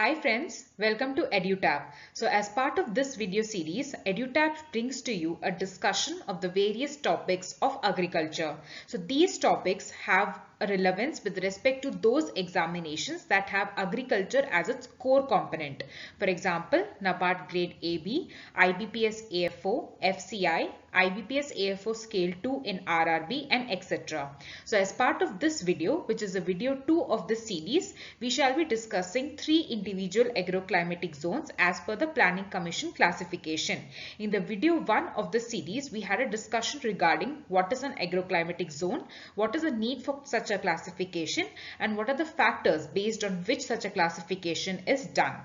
Hi friends, welcome to EduTap. So as part of this video series, EduTap brings to you a discussion of the various topics of agriculture. So these topics have a relevance with respect to those examinations that have agriculture as its core component. For example, NABARD grade AB, IBPS AFO, FCI, IBPS AFO scale 2 in RRB and etc. So as part of this video, which is a video 2 of this series, we shall be discussing 3 individual agroclimatic zones as per the Planning Commission classification. In the video 1 of the series, we had a discussion regarding what is an agroclimatic zone, what is the need for such a classification, and what are the factors based on which such a classification is done.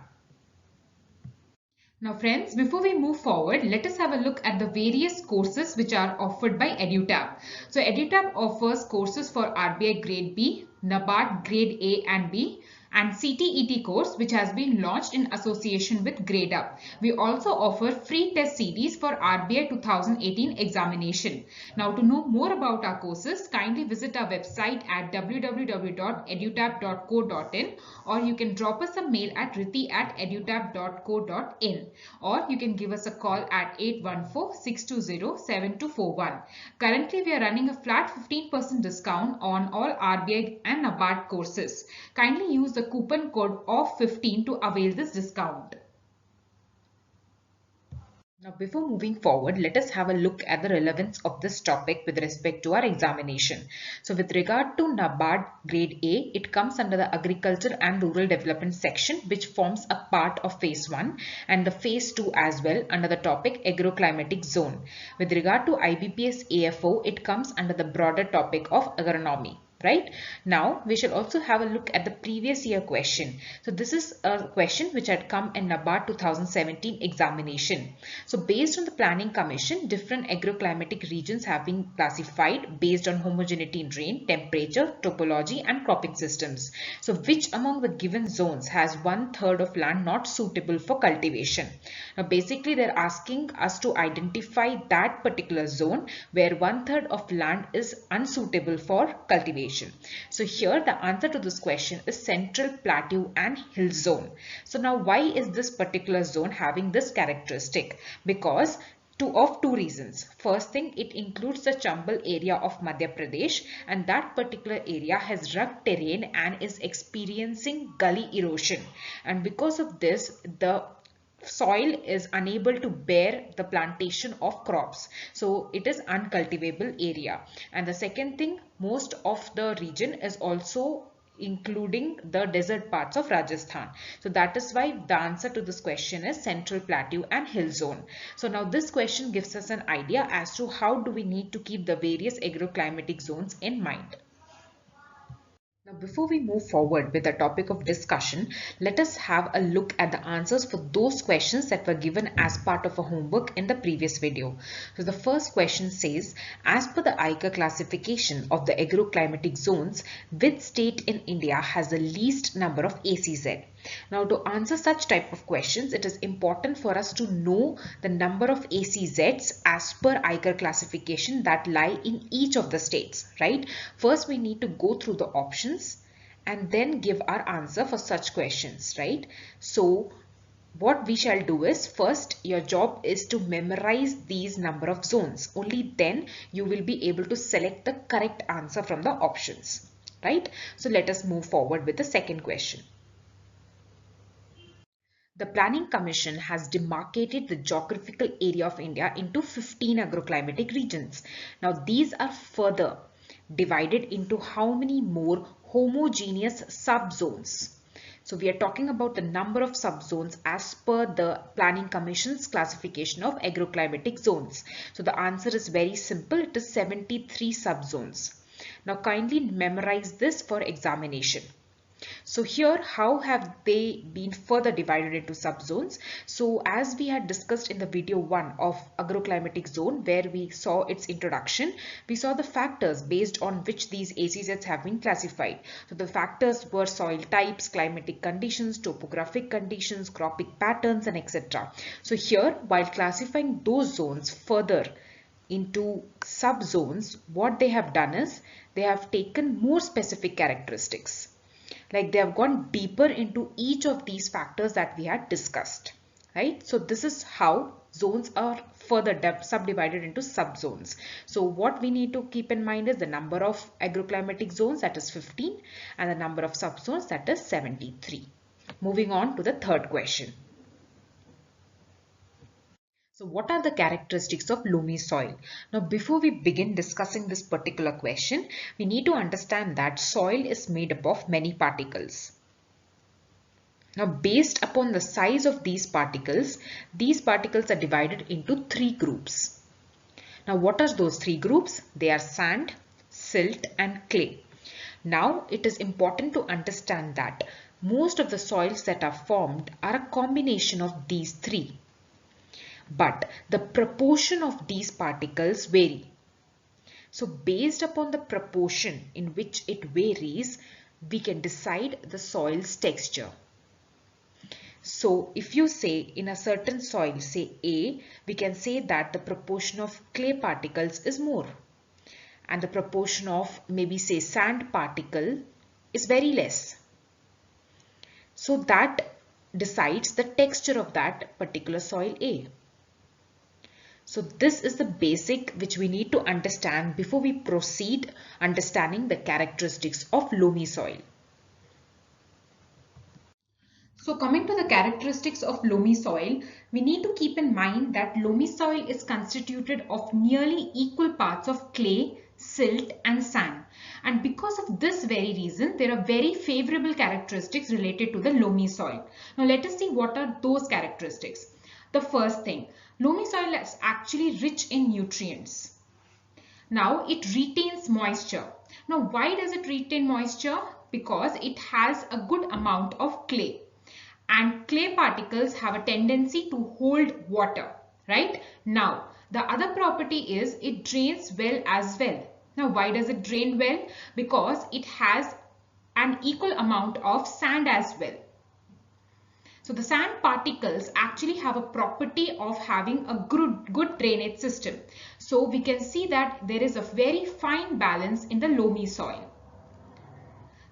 Now friends, before we move forward, let us have a look at the various courses which are offered by EduTap. So EduTap offers courses for RBI grade B, NABARD grade A and B, and CTET course which has been launched in association with Grade Up. We also offer free test series for RBI 2018 examination. Now to know more about our courses, kindly visit our website at www.edutap.co.in, or you can drop us a mail at riti@edutap.co.in, or you can give us a call at 814-620-7241. Currently we are running a flat 15% discount on all RBI and NABARD courses. Kindly use the coupon code of 15 to avail this discount. Now before moving forward, let us have a look at the relevance of this topic with respect to our examination. So with regard to NABARD grade A, it comes under the Agriculture and Rural Development section, which forms a part of phase 1, and the phase 2 as well under the topic Agroclimatic Zone. With regard to IBPS AFO, it comes under the broader topic of agronomy. Right now, we shall also have a look at the previous year question. So this is a question which had come in NABARD 2017 examination. So based on the Planning Commission, different agroclimatic regions have been classified based on homogeneity in rain, temperature, topology and cropping systems. So which among the given zones has 1/3 of land not suitable for cultivation? Now basically they're asking us to identify that particular zone where 1/3 of land is unsuitable for cultivation. So here the answer to this question is Central Plateau and Hill Zone. So now why is this particular zone having this characteristic? Because of two reasons. First thing, it includes the Chambal area of Madhya Pradesh, and that particular area has rugged terrain and is experiencing gully erosion, and because of this the soil is unable to bear the plantation of crops, so it is uncultivable area. And the second thing, most of the region is also including the desert parts of Rajasthan. So that is why the answer to this question is Central Plateau and Hill Zone. So now this question gives us an idea as to how do we need to keep the various agroclimatic zones in mind. Now, before we move forward with the topic of discussion, let us have a look at the answers for those questions that were given as part of a homework in the previous video. So the first question says, as per the ICAR classification of the agroclimatic zones, which state in India has the least number of ACZ? Now to answer such type of questions, it is important for us to know the number of ACZs as per ICAR classification that lie in each of the states, right? First we need to go through the options and then give our answer for such questions, right? So what we shall do is, first your job is to memorize these number of zones. Only then you will be able to select the correct answer from the options, right? So let us move forward with the second question. The Planning Commission has demarcated the geographical area of India into 15 agroclimatic regions. Now these are further divided into how many more homogeneous subzones? So we are talking about the number of subzones as per the Planning Commission's classification of agroclimatic zones. So the answer is very simple. It is 73 subzones. Now kindly memorize this for examination. So here, how have they been further divided into subzones? So as we had discussed in the video 1 of agroclimatic zone, where we saw its introduction, we saw the factors based on which these ACZs have been classified. So the factors were soil types, climatic conditions, topographic conditions, cropping patterns and etc. So here, while classifying those zones further into subzones, what they have done is they have taken more specific characteristics. Like they have gone deeper into each of these factors that we had discussed, right? So this is how zones are further subdivided into subzones. So what we need to keep in mind is the number of agroclimatic zones, that is 15, and the number of subzones, that is 73. Moving on to the third question. So what are the characteristics of loamy soil? Now before we begin discussing this particular question, we need to understand that soil is made up of many particles. Now based upon the size of these particles are divided into 3 groups. Now what are those 3 groups? They are sand, silt and clay. Now it is important to understand that most of the soils that are formed are a combination of these 3. But the proportion of these particles vary. So based upon the proportion in which it varies, we can decide the soil's texture. So if you say in a certain soil, say A, we can say that the proportion of clay particles is more. And the proportion of maybe say sand particle is very less. So that decides the texture of that particular soil A. So this is the basic which we need to understand before we proceed understanding the characteristics of loamy soil. So coming to the characteristics of loamy soil, we need to keep in mind that loamy soil is constituted of nearly equal parts of clay, silt and sand. And because of this very reason, there are very favorable characteristics related to the loamy soil. Now let us see what are those characteristics. The first thing, loamy soil is actually rich in nutrients. Now it retains moisture. Now why does it retain moisture? Because it has a good amount of clay. And clay particles have a tendency to hold water, right? Now the other property is it drains well as well. Now why does it drain well? Because it has an equal amount of sand as well. So the sand particles actually have a property of having a good drainage system. So we can see that there is a very fine balance in the loamy soil.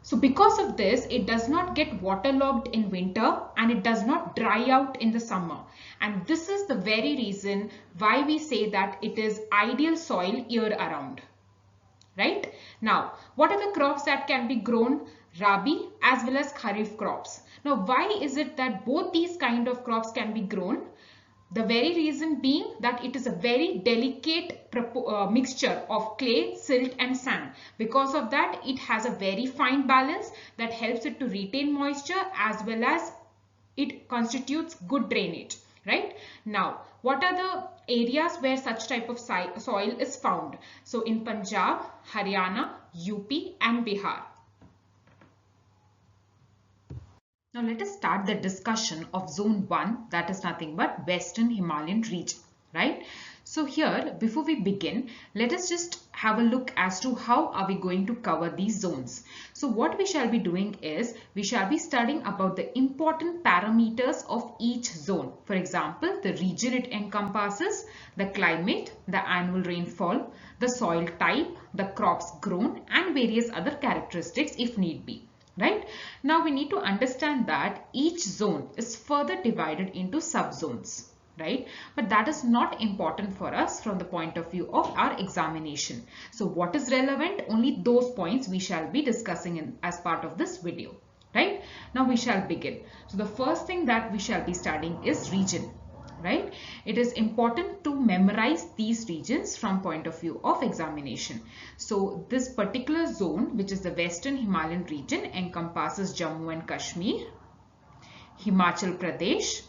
So because of this, it does not get waterlogged in winter and it does not dry out in the summer. And this is the very reason why we say that it is ideal soil year around. Right? Now, what are the crops that can be grown? Rabi as well as Kharif crops. Now, why is it that both these kind of crops can be grown? The very reason being that it is a very delicate mixture of clay, silt and sand. Because of that, it has a very fine balance that helps it to retain moisture as well as it constitutes good drainage. Right? Now, what are the areas where such type of soil is found? So, in Punjab, Haryana, UP and Bihar. Now let us start the discussion of zone 1, that is nothing but Western Himalayan region, right? So here, before we begin, let us just have a look as to how are we going to cover these zones. So what we shall be doing is, we shall be studying about the important parameters of each zone. For example, the region it encompasses, the climate, the annual rainfall, the soil type, the crops grown and various other characteristics if need be. Right? Now we need to understand that each zone is further divided into subzones, right? But that is not important for us from the point of view of our examination. So what is relevant? Only those points we shall be discussing as part of this video, right? Now we shall begin. So the first thing that we shall be studying is region. Right? It is important to memorize these regions from point of view of examination. So this particular zone, which is the Western Himalayan region, encompasses Jammu and Kashmir, Himachal Pradesh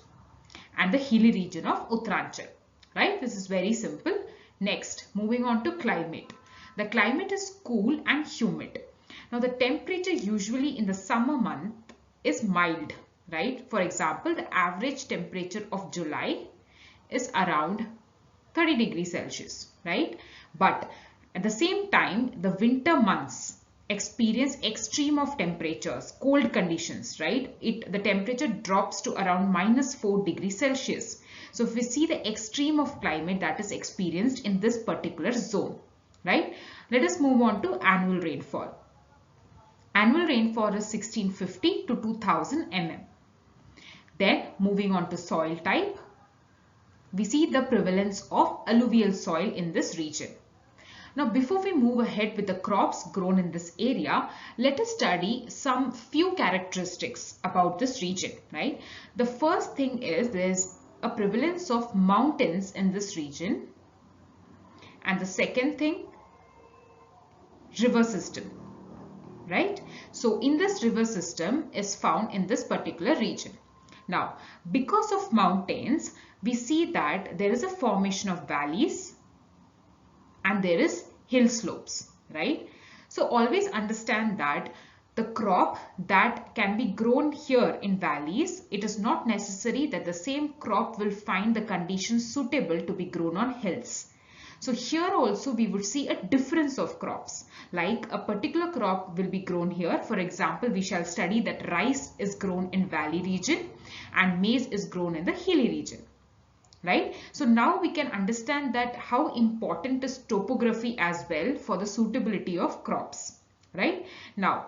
and the hilly region of Uttaranchal. Right? This is very simple. Next, moving on to climate. The climate is cool and humid. Now the temperature usually in the summer month is mild. Right? For example, the average temperature of July is around 30 degrees Celsius, right? But at the same time, the winter months experience extreme of temperatures, cold conditions, right? The temperature drops to around -4 degrees Celsius. So if we see the extreme of climate that is experienced in this particular zone, right? Let us move on to annual rainfall. Annual rainfall is 1650 to 2000 mm. Then moving on to soil type, we see the prevalence of alluvial soil in this region. Now, before we move ahead with the crops grown in this area, let us study some few characteristics about this region, right? The first thing is there's a prevalence of mountains in this region. And the second thing, river system, right? So in this river system is found in this particular region. Now, because of mountains, we see that there is a formation of valleys and there is hill slopes, right? So always understand that the crop that can be grown here in valleys, it is not necessary that the same crop will find the conditions suitable to be grown on hills. So here also we would see a difference of crops, like a particular crop will be grown here. For example, we shall study that rice is grown in valley region and maize is grown in the hilly region. Right? So now we can understand that how important is topography as well for the suitability of crops. Right? Now,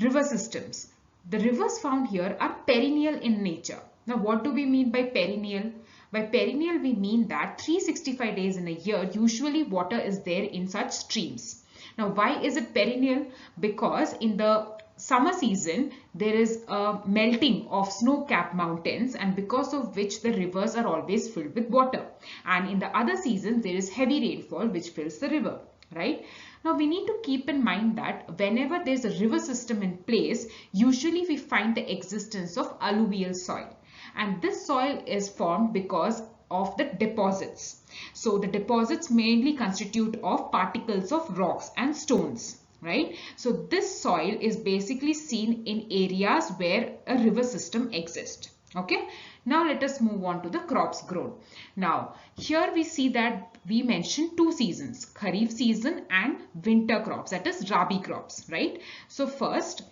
river systems. The rivers found here are perennial in nature. Now, what do we mean by perennial? By perennial, we mean that 365 days in a year, usually water is there in such streams. Now, why is it perennial? Because in the summer season, there is a melting of snow-capped mountains, and because of which the rivers are always filled with water. And in the other seasons, there is heavy rainfall which fills the river, right? Now, we need to keep in mind that whenever there is a river system in place, usually we find the existence of alluvial soil. And this soil is formed because of the deposits. So the deposits mainly constitute of particles of rocks and stones. Right? So this soil is basically seen in areas where a river system exists. Okay. Now let us move on to the crops grown. Now here we see that we mentioned two seasons, Kharif season and winter crops, that is Rabi crops, right? So first,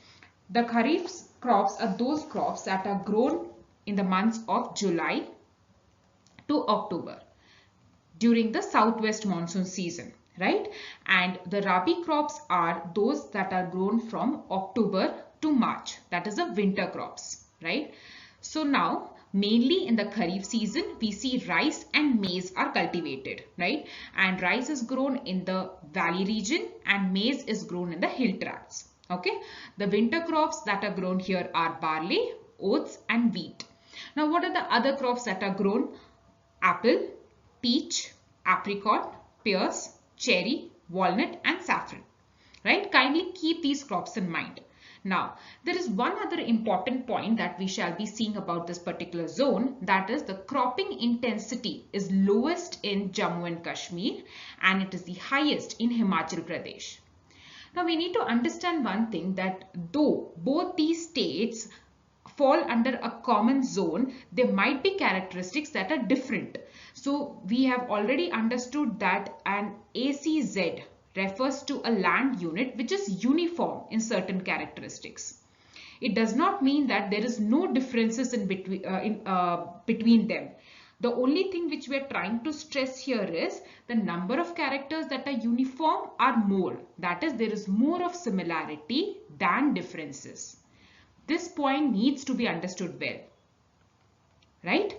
the Kharif crops are those crops that are grown in the months of July to October during the southwest monsoon season. Right? And the Rabi crops are those that are grown from October to March. That is the winter crops, right? So now, mainly in the Kharif season, we see rice and maize are cultivated, right? And rice is grown in the valley region and maize is grown in the hill tracts, okay? The winter crops that are grown here are barley, oats and wheat. Now, what are the other crops that are grown? Apple, peach, apricot, pears, cherry, walnut and saffron, right? Kindly keep these crops in mind. Now, there is one other important point that we shall be seeing about this particular zone, that is the cropping intensity is lowest in Jammu and Kashmir and it is the highest in Himachal Pradesh. Now, we need to understand one thing, that though both these states fall under a common zone, there might be characteristics that are different. So we have already understood that an ACZ refers to a land unit which is uniform in certain characteristics. It does not mean that there is no differences in between them. The only thing which we are trying to stress here is the number of characters that are uniform are more. That is, there is more of similarity than differences. This point needs to be understood well, right?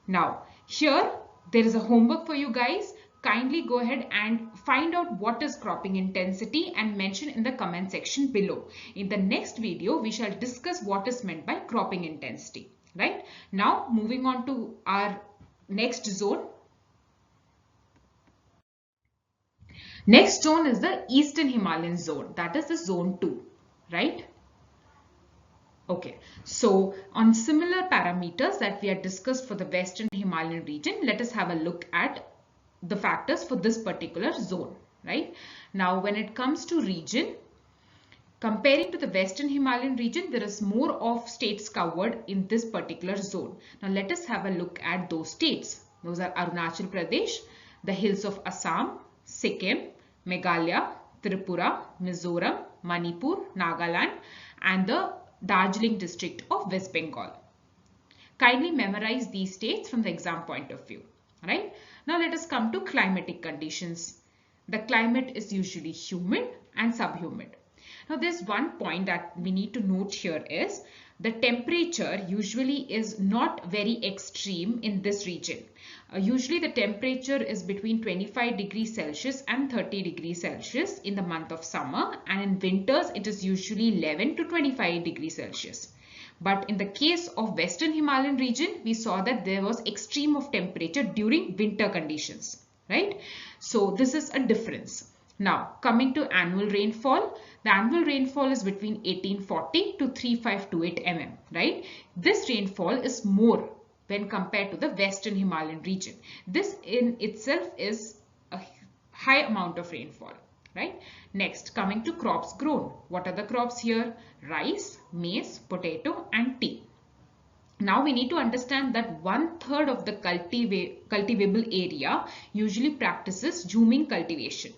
Now, here there is a homework for you guys. Kindly go ahead and find out what is cropping intensity and mention in the comment section below. In the next video, we shall discuss what is meant by cropping intensity, right? Now, moving on to our next zone. Next zone is the Eastern Himalayan zone, that is the zone 2, right? Okay, so on similar parameters that we had discussed for the Western Himalayan region, let us have a look at the factors for this particular zone, right? Now, when it comes to region, comparing to the Western Himalayan region, there is more of states covered in this particular zone. Now, let us have a look at those states. Those are Arunachal Pradesh, the hills of Assam, Sikkim, Meghalaya, Tripura, Mizoram, Manipur, Nagaland, and the Darjeeling district of West Bengal. Kindly memorize these states from the exam point of view, right? Now let us come to climatic conditions. The climate is usually humid and subhumid. Now there's one point that we need to note here is the temperature usually is not very extreme in this region. Usually the temperature is between 25 degrees Celsius and 30 degrees Celsius in the month of summer, and in winters it is usually 11 to 25 degrees Celsius. But in the case of Western Himalayan region, we saw that there was extreme of temperature during winter conditions, right? So this is a difference. Now coming to annual rainfall, the annual rainfall is between 1840 to 3528 mm, right? This rainfall is more when compared to the Western Himalayan region. This in itself is a high amount of rainfall, right? Next, coming to crops grown. What are the crops here? Rice, maize, potato and tea. Now we need to understand that 1/3 of the cultivable area usually practices zooming cultivation,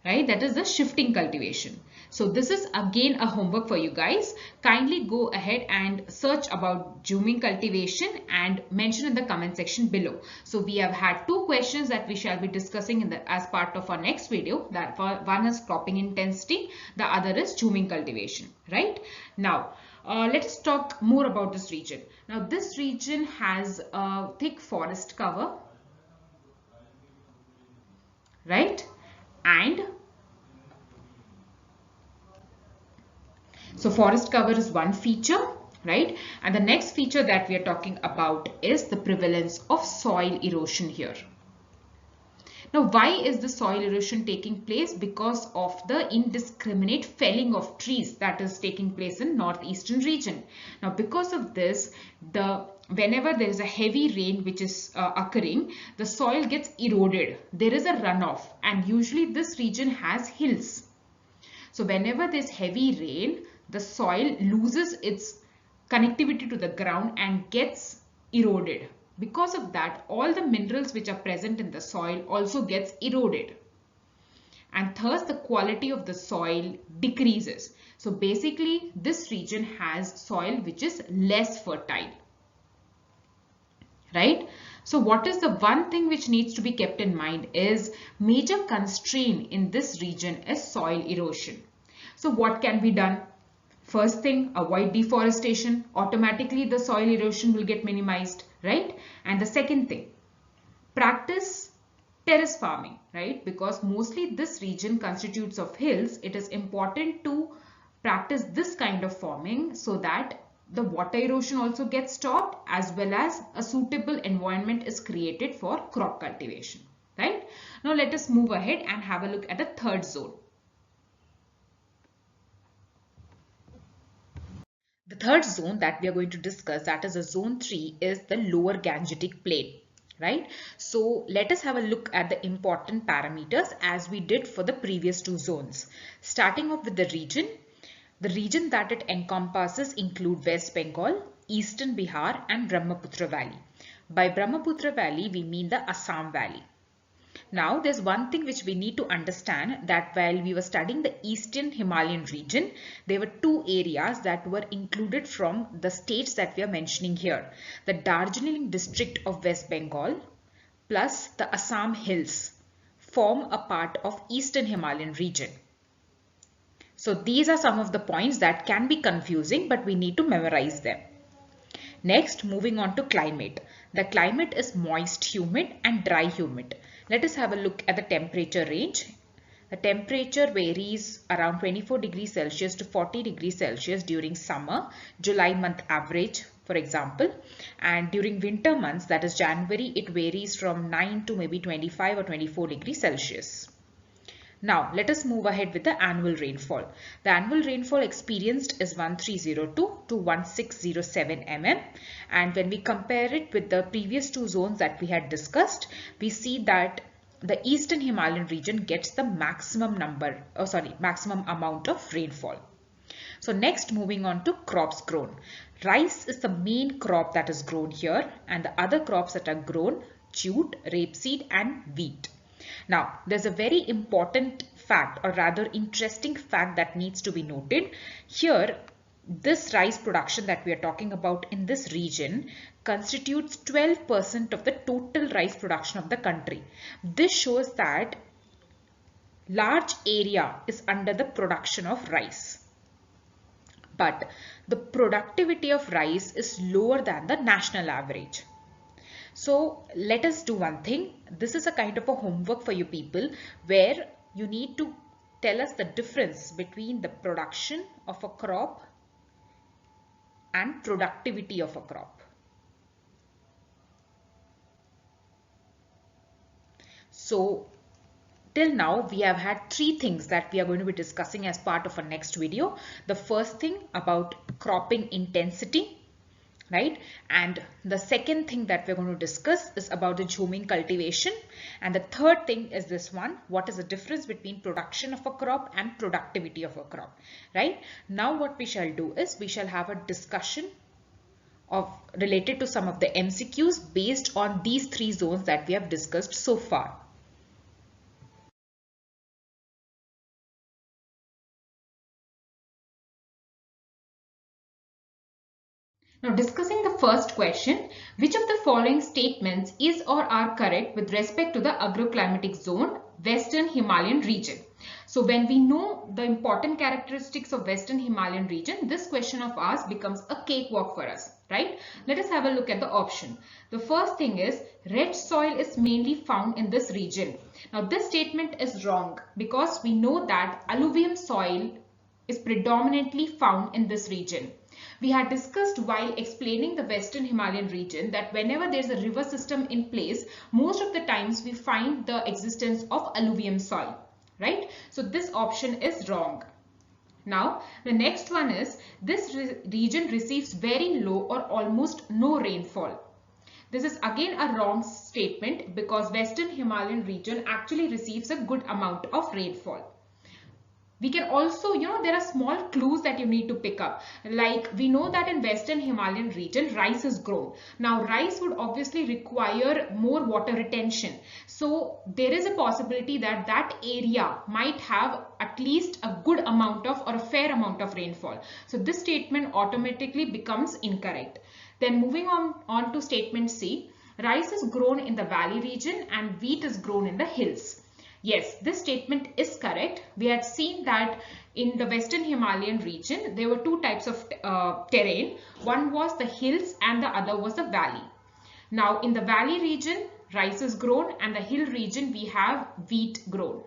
right? That is the shifting cultivation. So this is again a homework for you guys. Kindly go ahead and search about zooming cultivation and mention in the comment section below. So we have had 2 questions that we shall be discussing in as part of our next video. That one is cropping intensity, the other is zooming cultivation, right? Now let's talk more about this region. Now this region has a thick forest cover, right? And so forest cover is one feature, right? And the next feature that we are talking about is the prevalence of soil erosion here. Now, why is the soil erosion taking place? Because of the indiscriminate felling of trees that is taking place in northeastern region. Now, because of this, whenever there is a heavy rain which is occurring, the soil gets eroded. There is a runoff, and usually this region has hills. So whenever there is heavy rain, the soil loses its connectivity to the ground and gets eroded. Because of that, all the minerals which are present in the soil also gets eroded. And thus the quality of the soil decreases. So basically this region has soil which is less fertile, right? So what is the one thing which needs to be kept in mind is major constraint in this region is soil erosion. So what can be done? First thing, avoid deforestation. Automatically the soil erosion will get minimized, right? And the second thing, practice terrace farming, right? Because mostly this region constitutes of hills. It is important to practice this kind of farming so that the water erosion also gets stopped, as well as a suitable environment is created for crop cultivation, right? Now let us move ahead and have a look at the third zone. The third zone that we are going to discuss, that is a zone 3, is the lower Gangetic Plain, right? So let us have a look at the important parameters as we did for the previous 2 zones. Starting off with the region that it encompasses include West Bengal, Eastern Bihar and Brahmaputra Valley. By Brahmaputra Valley, we mean the Assam Valley. Now, there's one thing which we need to understand, that while we were studying the Eastern Himalayan region, there were 2 areas that were included from the states that we are mentioning here. The Darjeeling district of West Bengal plus the Assam hills form a part of Eastern Himalayan region. So these are some of the points that can be confusing, but we need to memorize them. Next, moving on to climate. The climate is moist humid and dry humid. Let us have a look at the temperature range. The temperature varies around 24 degrees Celsius to 40 degrees Celsius during summer, July month average, for example. And during winter months, that is January, it varies from 9 to maybe 25 or 24 degrees Celsius. Now, let us move ahead with the annual rainfall. The annual rainfall experienced is 1302 to 1607 mm. And when we compare it with the previous 2 zones that we had discussed, we see that the Eastern Himalayan region gets the maximum amount of rainfall. So next, moving on to crops grown. Rice is the main crop that is grown here, and the other crops that are grown, jute, rapeseed and wheat. Now, there's a very important fact, or rather interesting fact, that needs to be noted. Here, this rice production that we are talking about in this region constitutes 12% of the total rice production of the country. This shows that large area is under the production of rice. But the productivity of rice is lower than the national average. So let us do one thing. This is a kind of a homework for you people where you need to tell us the difference between the production of a crop and productivity of a crop. So till now we have had three things that we are going to be discussing as part of our next video. The first thing about cropping intensity, right? And the second thing that we're going to discuss is about the jhoming cultivation. And the third thing is this one, what is the difference between production of a crop and productivity of a crop, right? Now what we shall do is we shall have a discussion of related to some of the MCQs based on these three zones that we have discussed so far. Now discussing the first question, which of the following statements is or are correct with respect to the agroclimatic zone, Western Himalayan region? So when we know the important characteristics of Western Himalayan region, this question of ours becomes a cakewalk for us, right? Let us have a look at the option. The first thing is red soil is mainly found in this region. Now this statement is wrong because we know that alluvium soil is predominantly found in this region. We had discussed while explaining the Western Himalayan region that whenever there's a river system in place, most of the times we find the existence of alluvium soil, right? So this option is wrong. Now, the next one is this region receives very low or almost no rainfall. This is again a wrong statement because Western Himalayan region actually receives a good amount of rainfall. We can also, there are small clues that you need to pick up. Like we know that in Western Himalayan region, rice is grown. Now, rice would obviously require more water retention. So there is a possibility that that area might have at least a good amount of or a fair amount of rainfall. So this statement automatically becomes incorrect. Then moving on to statement C, rice is grown in the valley region and wheat is grown in the hills. Yes, this statement is correct. We had seen that in the Western Himalayan region, there were two types of terrain. One was the hills and the other was the valley. Now, in the valley region, rice is grown and the hill region, we have wheat grown.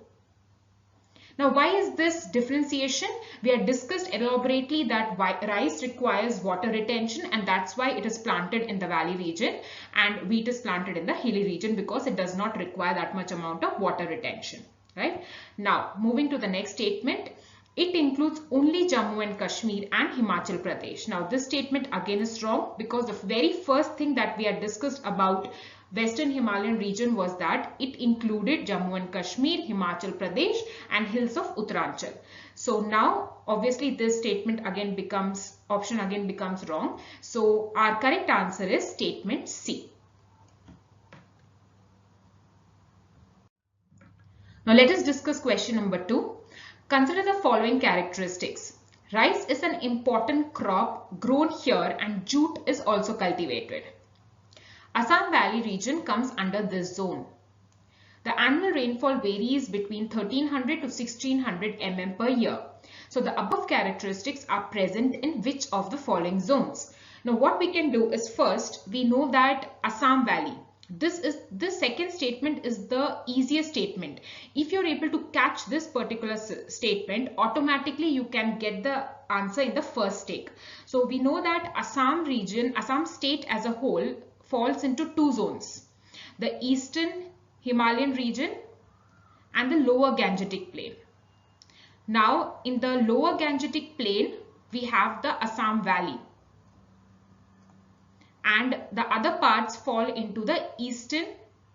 Now, why is this differentiation? We had discussed elaborately that rice requires water retention and that's why it is planted in the valley region and wheat is planted in the hilly region because it does not require that much amount of water retention, right? Now, moving to the next statement, it includes only Jammu and Kashmir and Himachal Pradesh. Now, this statement again is wrong because the very first thing that we had discussed about Western Himalayan region was that it included Jammu and Kashmir, Himachal Pradesh and hills of Uttaranchal. So now obviously this statement again becomes, option again becomes wrong. So our correct answer is statement C. Now let us discuss question number 2. Consider the following characteristics. Rice is an important crop grown here and jute is also cultivated. Assam Valley region comes under this zone. The annual rainfall varies between 1300 to 1600 mm per year. So the above characteristics are present in which of the following zones? Now what we can do is first, we know that Assam Valley. This second statement is the easiest statement. If you're able to catch this particular statement, automatically you can get the answer in the first take. So we know that Assam region, Assam state as a whole falls into two zones, the Eastern Himalayan region and the lower Gangetic plain. Now in the lower Gangetic plain, we have the Assam Valley and the other parts fall into the Eastern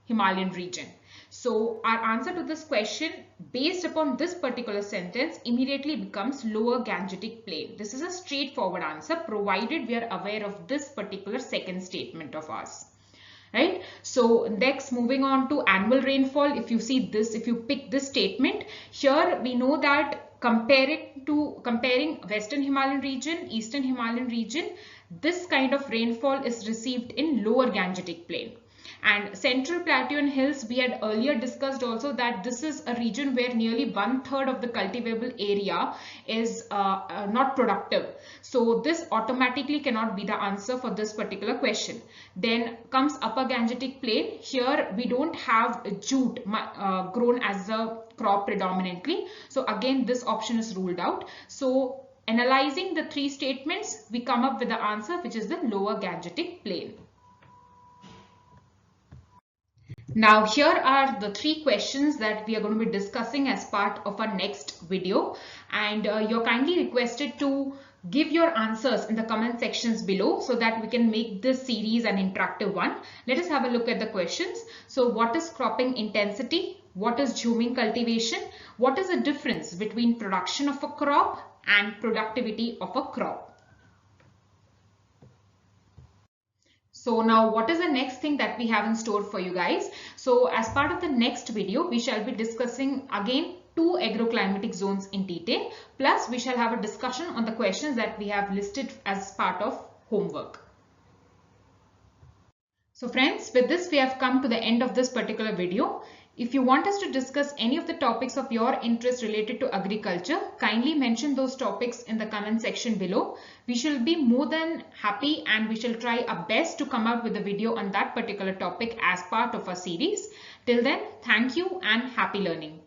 Himalayan region. So our answer to this question based upon this particular sentence immediately becomes lower Gangetic plain. This is a straightforward answer provided we are aware of this particular second statement of ours. Right? So next, moving on to annual rainfall. If you see this, if you pick this statement, here we know that comparing Western Himalayan region, Eastern Himalayan region, this kind of rainfall is received in lower Gangetic plain. And Central Plateau and Hills, we had earlier discussed also that this is a region where nearly 1/3 of the cultivable area is not productive. So this automatically cannot be the answer for this particular question. Then comes Upper Gangetic Plain. Here we don't have jute grown as a crop predominantly. So again, this option is ruled out. So analyzing the three statements, we come up with the answer, which is the Lower Gangetic Plain. Now here are the three questions that we are going to be discussing as part of our next video, and you're kindly requested to give your answers in the comment sections below so that we can make this series an interactive one. Let us have a look at the questions. So what is cropping intensity? What is jhuming cultivation? What is the difference between production of a crop and productivity of a crop? So now what is the next thing that we have in store for you guys? So as part of the next video, we shall be discussing again 2 agroclimatic zones in detail. Plus we shall have a discussion on the questions that we have listed as part of homework. So friends, with this we have come to the end of this particular video. If you want us to discuss any of the topics of your interest related to agriculture, kindly mention those topics in the comment section below. We shall be more than happy and we shall try our best to come up with a video on that particular topic as part of our series. Till then, thank you and happy learning.